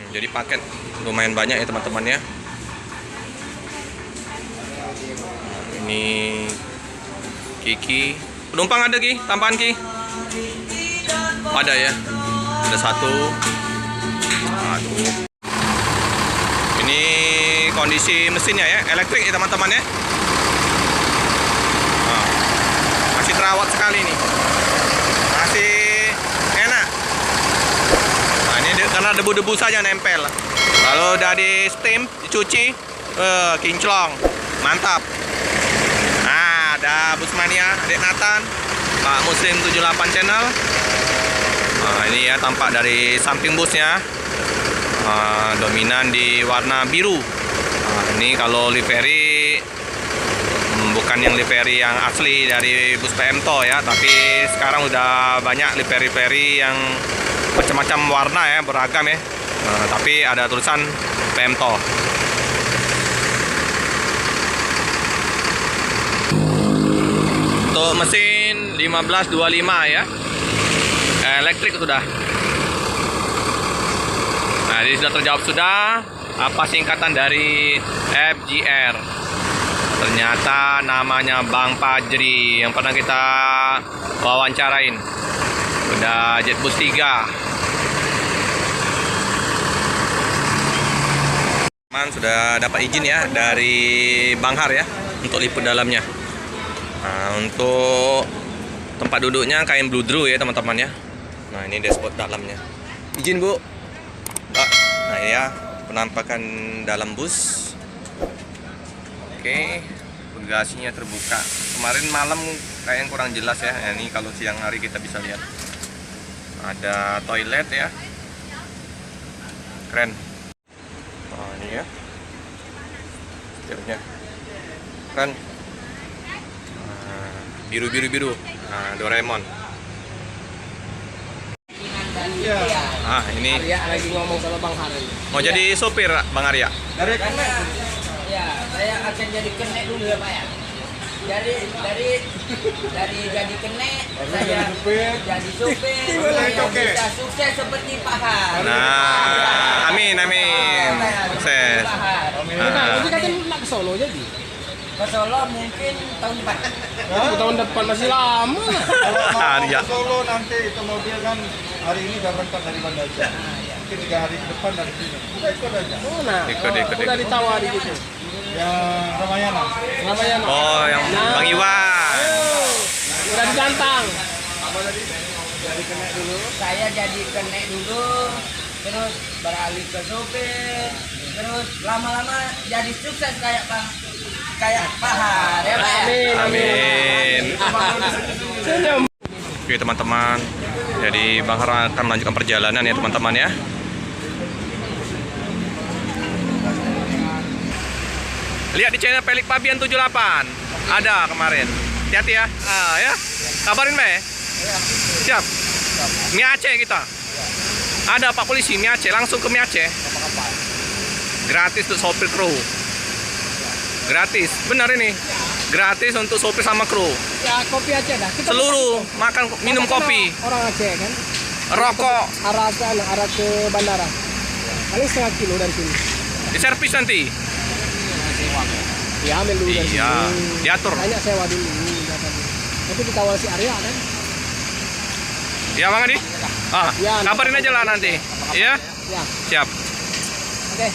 Jadi paket lumayan banyak ya teman-teman ya. Ini Kiki. Penumpang ada Ki? Tambahan Ki? Ada ya. Ada satu. Aduh. Ini kondisi mesinnya ya, elektrik ya teman-teman ya. Nah, masih terawat sekali nih. Masih enak. Nah, ini karena debu-debu saja nempel. Kalau udah di steam, dicuci, kinclong. Mantap. Nah, ada Busmania, Adik Nathan, Pak Muslim 78 channel. Nah, ini ya tampak dari samping busnya. Dominan di warna biru. Nah, ini kalau livery bukan yang livery yang asli dari bus PMTO ya, tapi sekarang udah banyak livery yang macam-macam warna ya, beragam ya. Tapi ada tulisan PMTO. Untuk mesin 1525 ya, elektrik sudah. Nah, ini sudah terjawab sudah. Apa singkatan dari FGR? Ternyata namanya Bang Fajri yang pernah kita wawancarain. Udah Jetbus 3. Sudah dapat izin ya dari Bang Har ya untuk liput dalamnya. Nah, untuk tempat duduknya kain bludru ya teman-teman ya. Nah, ini dashboard dalamnya. Izin Bu. Nah ya, penampakan dalam bus. Oke, bagasinya terbuka. Kemarin malam kayaknya kurang jelas ya. Ini kalau siang hari kita bisa lihat. Ada toilet ya. Keren. Nah, ini ya. Setirnya. Keren. Biru-biru-biru. Nah, Doraemon. Ini Arya lagi ngomong sama Bang Hari. mau jadi sopir Bang Arya? Dari ya, saya akan jadi kenek dulu ya Pak ya. Dari jadi kenek, saya jadi sopir, saya bisa sukses seperti Pak Har. Nah, amin. Sukses. Tapi katanya nak ke Solo jadi. Ke Solo mungkin tahun depan. Tahun depan masih lama. Kalau Arya. mau ke Solo nanti itu mobil kan hari ini udah berangkat dari Banda Aceh. Mungkin 3 hari ke depan dari sini. Kita ikut aja. Oh, nah. Ikut. Udah ditawari gitu. Yang Ramayana. Oh, yang Bang Iwan. Udah digantang. Jadi kenek dulu. Saya jadi kenek dulu, terus beralih ke sopir, terus lama-lama jadi sukses kayak Pak Har ya Pak ya. Amin. Oke teman-teman, jadi Bang Har akan melanjutkan perjalanan ya teman-teman ya. Lihat di channel Pelik Pabian 78 ada kemarin. Hati-hati ya. Ya. Kabarin Mbak ya. Siap. Mie Aceh kita. Ada Pak Polisi Mie Aceh, langsung ke Mie Aceh. Gratis untuk sopir kru. Gratis, benar ini. Gratis untuk sopir sama kru. Ya kopi Aceh dah. Seluruh makan minum kopi, Orang Aceh kan. rokok, Arah ke bandara. Paling setengah kilo dari sini. diservis nanti. Ya ambil dulu dari sini. Iya, diatur. Banyak sewa dulu. Nanti dikawal si Arya kan. Ya Bang Adi. Ya, Kabarin aja lah nanti. Iya. Ya. Siap. Oke.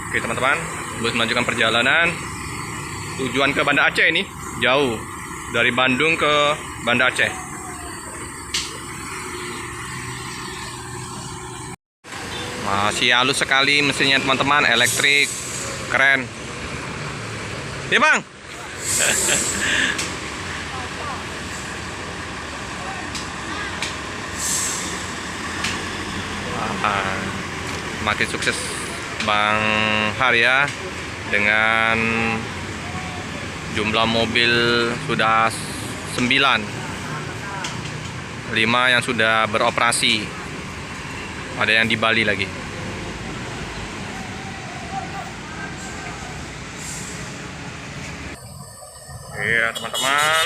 Oke teman-teman, buat melanjutkan perjalanan. Tujuan ke Banda Aceh ini jauh dari Bandung ke Banda Aceh. Masih halus sekali mesinnya teman-teman, elektrik, keren. Ya Bang. Makin sukses Bang Har ya, dengan jumlah mobil sudah 9, 5 yang sudah beroperasi, ada yang di Bali lagi. Iya teman-teman,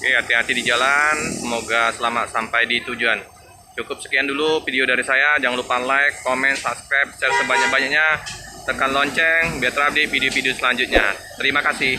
Oke, hati-hati di jalan. Semoga selamat sampai di tujuan. Cukup sekian dulu video dari saya. Jangan lupa like, comment, subscribe, share sebanyak-banyaknya. Tekan lonceng biar terupdate video-video selanjutnya. Terima kasih.